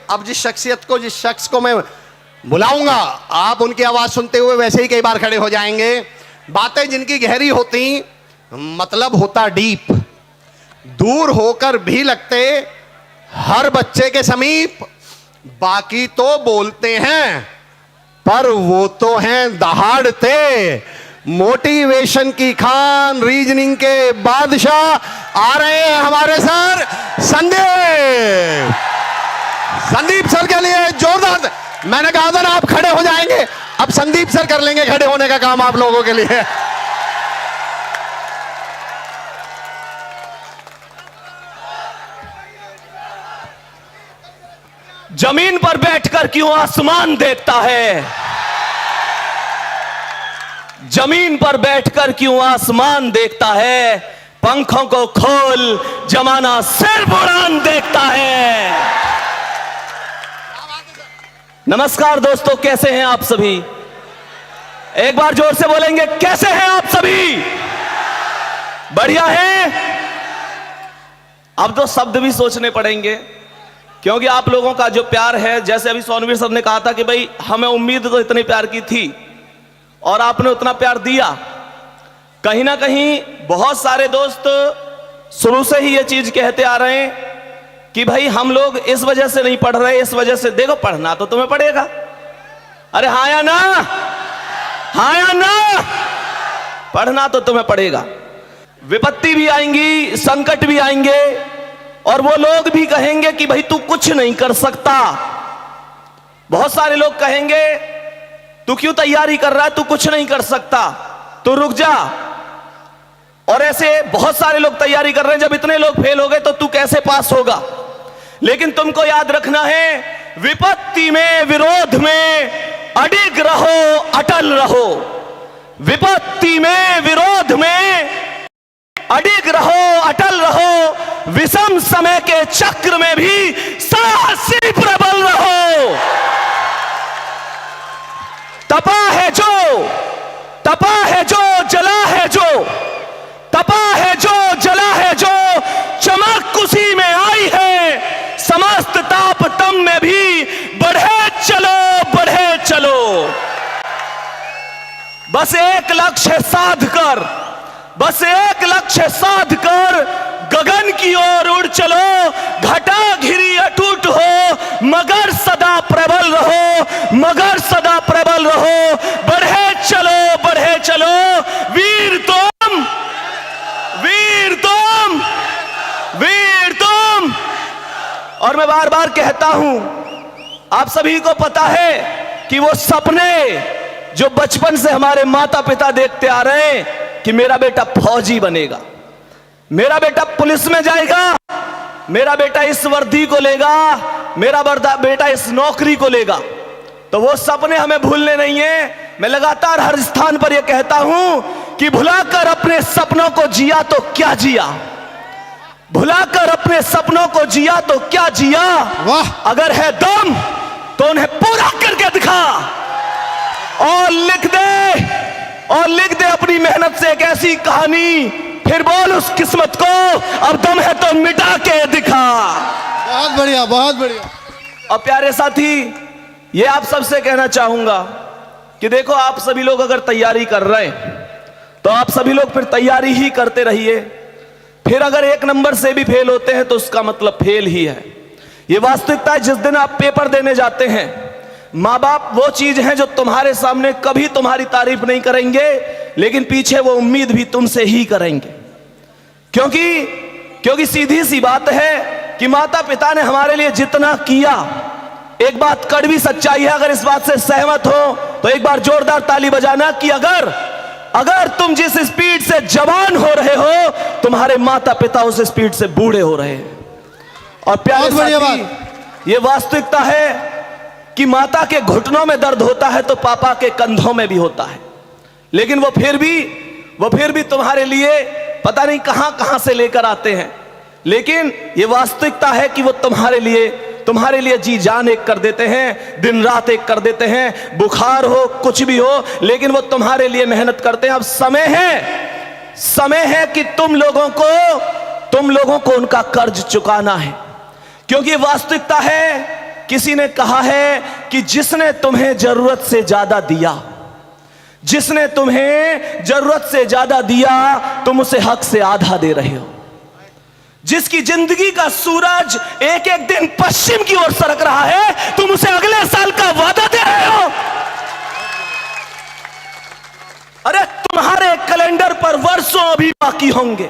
अब जिस शख्सियत को, जिस शख्स को मैं बुलाऊंगा, आप उनकी आवाज सुनते हुए वैसे ही कई बार खड़े हो जाएंगे। बातें जिनकी गहरी होती, मतलब होता डीप, दूर होकर भी लगते हर बच्चे के समीप। बाकी तो बोलते हैं पर वो तो हैं दहाड़ते, मोटिवेशन की खान, रीजनिंग के बादशाह आ रहे हैं हमारे सर संदीप। संदीप सर के लिए जोरदार, मैंने कहा था ना आप खड़े हो जाएंगे, अब संदीप सर कर लेंगे खड़े होने का काम आप लोगों के लिए। जमीन पर बैठकर क्यों आसमान देखता है, जमीन पर बैठकर क्यों आसमान देखता है, पंखों को खोल जमाना सिर्फ उड़ान देखता है। नमस्कार दोस्तों, कैसे हैं आप सभी? एक बार जोर से बोलेंगे, कैसे हैं आप सभी? बढ़िया हैं? अब तो शब्द भी सोचने पड़ेंगे, क्योंकि आप लोगों का जो प्यार है, जैसे अभी सोनवीर सर ने कहा था कि भाई हमें उम्मीद तो इतने प्यार की थी और आपने उतना प्यार दिया। कहीं ना कहीं बहुत सारे दोस्त शुरू से ही ये चीज कहते आ रहे हैं कि भाई हम लोग इस वजह से नहीं पढ़ रहे, इस वजह से। देखो, पढ़ना तो तुम्हें पड़ेगा। अरे हाँ या ना? हाँ या ना? पढ़ना तो तुम्हें पड़ेगा। विपत्ति भी आएंगी, संकट भी आएंगे, और वो लोग भी कहेंगे कि भाई तू कुछ नहीं कर सकता। बहुत सारे लोग कहेंगे तू क्यों तैयारी कर रहा है, तू कुछ नहीं कर सकता, तू रुक जा। और ऐसे बहुत सारे लोग तैयारी कर रहे हैं, जब इतने लोग फेल हो गए तो तू कैसे पास होगा। लेकिन तुमको याद रखना है, विपत्ति में, विरोध में अडिग रहो, अटल रहो। विपत्ति में, विरोध में अडिग रहो, अटल रहो। विषम समय के चक्र में भी साहसी प्रबल रहो। तपा है जो, तपा है जो, जला है जो, तपा है जो, जला है जो, चमक उसी में आई है। समस्त ताप तम में भी बढ़े चलो, बढ़े चलो। बस एक लक्ष्य साध कर, बस एक लक्ष्य साध कर गगन की ओर उड़ चलो। घटा घिरी अटूट हो, मगर सदा प्रबल रहो, मगर सदा प्रबल रहो। बढ़े चलो, बढ़े चलो, वीर तुम, वीर तुम, वीर तुम। और मैं बार बार कहता हूं, आप सभी को पता है कि वो सपने जो बचपन से हमारे माता पिता देखते आ रहे हैं कि मेरा बेटा फौजी बनेगा, मेरा बेटा पुलिस में जाएगा, मेरा बेटा इस वर्दी को लेगा, मेरा बेटा इस नौकरी को लेगा, तो वो सपने हमें भूलने नहीं है। मैं लगातार हर स्थान पर यह कहता हूं कि भुलाकर अपने सपनों को जिया तो क्या जिया, भुलाकर अपने सपनों को जिया तो क्या जिया। वाह! अगर है दम तो उन्हें पूरा करके दिखा, और लिख दे, और लिख दे अपनी मेहनत से एक ऐसी कहानी। फिर बोल उस किस्मत को, अब दम है तो मिटा के दिखा। बहुत बढ़िया, बहुत बढ़िया। और प्यारे साथी, ये आप सबसे कहना चाहूंगा कि देखो, आप सभी लोग अगर तैयारी कर रहे हैं तो आप सभी लोग फिर तैयारी ही करते रहिए। फिर अगर एक नंबर से भी फेल होते हैं तो उसका मतलब फेल ही है। ये वास्तविकता है। जिस दिन आप पेपर देने जाते हैं, माँ बाप वो चीज है जो तुम्हारे सामने कभी तुम्हारी तारीफ नहीं करेंगे, लेकिन पीछे वो उम्मीद भी तुमसे ही करेंगे। क्योंकि सीधी सी बात है कि माता पिता ने हमारे लिए जितना किया, एक बात कड़वी सच्चाई है, अगर इस बात से सहमत हो तो एक बार जोरदार ताली बजाना कि अगर तुम जिस स्पीड से जवान हो रहे हो, तुम्हारे माता पिता उस स्पीड से बूढ़े हो रहे हैं। और प्यारे साथी, ये वास्तविकता है कि माता के घुटनों में दर्द होता है तो पापा के कंधों में भी होता है, लेकिन वो फिर भी तुम्हारे लिए पता नहीं कहां कहां से लेकर आते हैं। लेकिन ये वास्तविकता है कि वो तुम्हारे लिए जी जान एक कर देते हैं, दिन रात एक कर देते हैं। बुखार हो, कुछ भी हो, लेकिन वो तुम्हारे लिए मेहनत करते हैं। अब समय है कि तुम लोगों को उनका कर्ज चुकाना है। क्योंकि वास्तविकता है किसी ने कहा है कि जिसने तुम्हें जरूरत से ज्यादा दिया, जिसने तुम्हें जरूरत से ज्यादा दिया, तुम उसे हक से आधा दे रहे हो। जिसकी जिंदगी का सूरज एक एक दिन पश्चिम की ओर सरक रहा है, तुम उसे अगले साल का वादा दे रहे हो। अरे तुम्हारे कैलेंडर पर वर्षों अभी बाकी होंगे,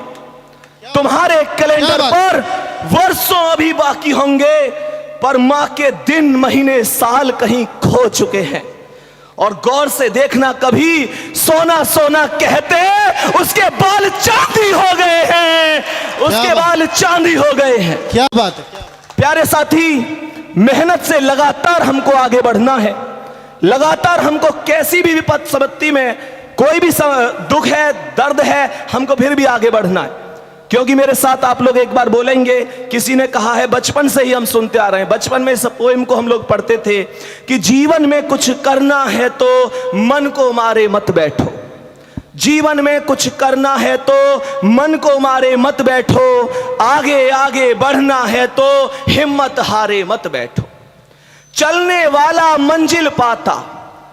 तुम्हारे कैलेंडर पर वर्षों अभी बाकी होंगे, पर मां के दिन महीने साल कहीं खो चुके हैं। और गौर से देखना, कभी सोना सोना कहते उसके बाल चांदी हो गए हैं, उसके बाल चांदी हो गए हैं। क्या बात है। प्यारे साथी, मेहनत से लगातार हमको आगे बढ़ना है। लगातार हमको कैसी भी विपद संपत्ति में, कोई भी दुख है, दर्द है, हमको फिर भी आगे बढ़ना है। क्योंकि मेरे साथ आप लोग एक बार बोलेंगे, किसी ने कहा है, बचपन से ही हम सुनते आ रहे हैं, बचपन में इस पोएम को हम लोग पढ़ते थे कि जीवन में कुछ करना है तो मन को मारे मत बैठो। जीवन में कुछ करना है तो मन को मारे मत बैठो, आगे आगे बढ़ना है तो हिम्मत हारे मत बैठो। चलने वाला मंजिल पाता।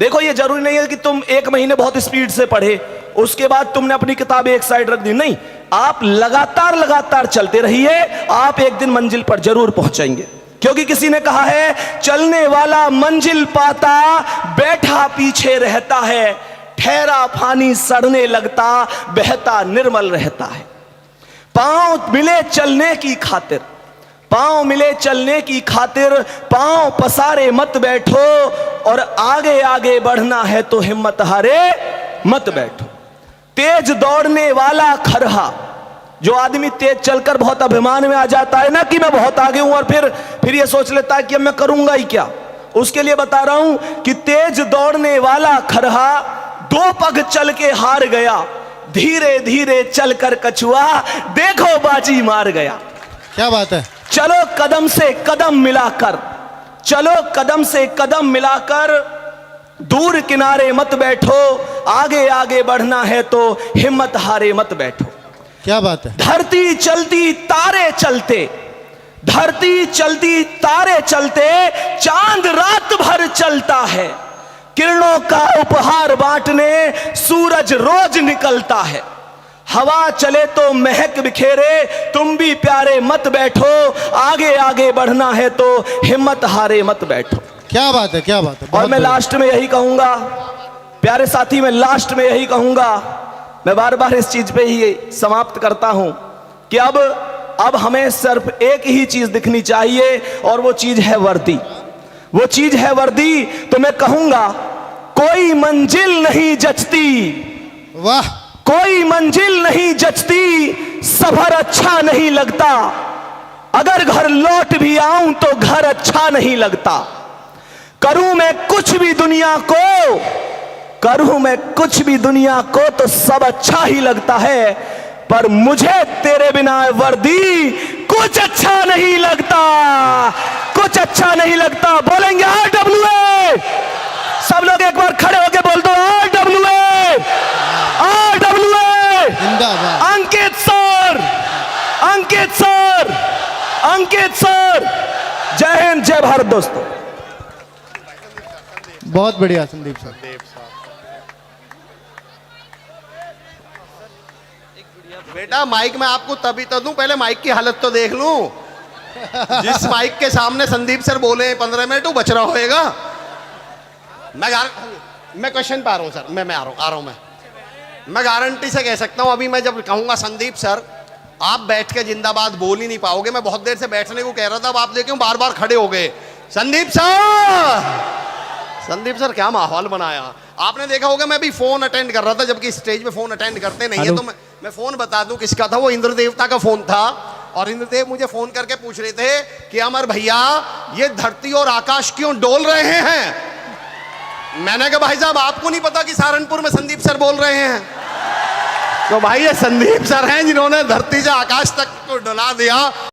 देखो, ये जरूरी नहीं है कि तुम एक महीने बहुत स्पीड से पढ़े, उसके बाद तुमने अपनी किताबें एक साइड रख दी। नहीं, आप लगातार चलते रहिए, आप एक दिन मंजिल पर जरूर पहुंचेंगे। क्योंकि किसी ने कहा है, चलने वाला मंजिल पाता, बैठा पीछे रहता है, ठहरा पानी सड़ने लगता, बहता निर्मल रहता है। पांव मिले चलने की खातिर, पांव मिले चलने की खातिर, पांव पसारे मत बैठो, और आगे आगे बढ़ना है तो हिम्मत हारे मत बैठो। तेज दौड़ने वाला खरहा, जो आदमी तेज चलकर बहुत अभिमान में आ जाता है ना कि मैं बहुत आगे हूं, और फिर ये सोच लेता है कि अब मैं करूंगा ही क्या, उसके लिए बता रहा हूं कि तेज दौड़ने वाला खरहा 2 पग चल के हार गया, धीरे धीरे चलकर कछुआ देखो बाजी मार गया। क्या बात है। चलो कदम से कदम मिलाकर, चलो कदम से कदम मिलाकर, दूर किनारे मत बैठो, आगे आगे बढ़ना है तो हिम्मत हारे मत बैठो। क्या बात है। धरती चलती तारे चलते, धरती चलती तारे चलते, चांद रात भर चलता है, किरणों का उपहार बांटने सूरज रोज निकलता है। हवा चले तो महक बिखेरे, तुम भी प्यारे मत बैठो, आगे आगे बढ़ना है तो हिम्मत हारे मत बैठो। क्या बात है, क्या बात है। और मैं लास्ट में यही कहूंगा, प्यारे साथी, मैं लास्ट में यही कहूंगा, मैं बार बार इस चीज पे ही समाप्त करता हूं कि अब हमें सिर्फ एक ही चीज दिखनी चाहिए, और वो चीज है वर्दी। वो चीज है वर्दी। तो मैं कहूंगा, कोई मंजिल नहीं जचती, वाह, कोई मंजिल नहीं जचती, सफर अच्छा नहीं लगता, अगर घर लौट भी आऊं तो घर अच्छा नहीं लगता। करूं मैं कुछ भी दुनिया को, करूं मैं कुछ भी दुनिया को तो सब अच्छा ही लगता है, पर मुझे तेरे बिना वर्दी कुछ अच्छा नहीं लगता, कुछ अच्छा नहीं लगता। बोलेंगे RWA, सब लोग एक बार खड़े होके बोल दो, RWA, RWA, जिंदाबाद। अंकित सर, अंकित सर, अंकित सर। जय हिंद, जय भारत दोस्तों। बहुत बढ़िया संदीप सर। बेटा, माइक में आपको तभी तो दूं, पहले माइक की हालत तो देख लूं। जिस माइक के सामने संदीप सर बोले 15 मिनट, वो बच रहा होएगा। मैं क्वेश्चन पे आ रहा हूं सर, मैं आ रहा हूं। मैं गारंटी से कह सकता हूं, अभी मैं जब कहूंगा संदीप सर, आप बैठ के जिंदाबाद बोल ही नहीं पाओगे। मैं बहुत देर से बैठने को कह रहा था, अब आप देखें बार बार खड़े हो गए। संदीप सर, संदीप सर, क्या माहौल बनाया। आपने देखा होगा, मैं भी फोन अटेंड कर रहा था, जबकि स्टेज पे फोन अटेंड करते नहीं है। तो मैं फोन बता दूं किसका था। वो इंद्र देवता का फोन था, और इंद्रदेव मुझे फोन करके पूछ रहे थे कि अमर भैया, ये धरती और आकाश क्यों डोल रहे हैं। मैंने कहा, भाई साहब, आपको नहीं पता कि सहारनपुर में संदीप सर बोल रहे हैं। तो भाई, ये संदीप सर हैं जिन्होंने धरती से आकाश तक को डुला दिया।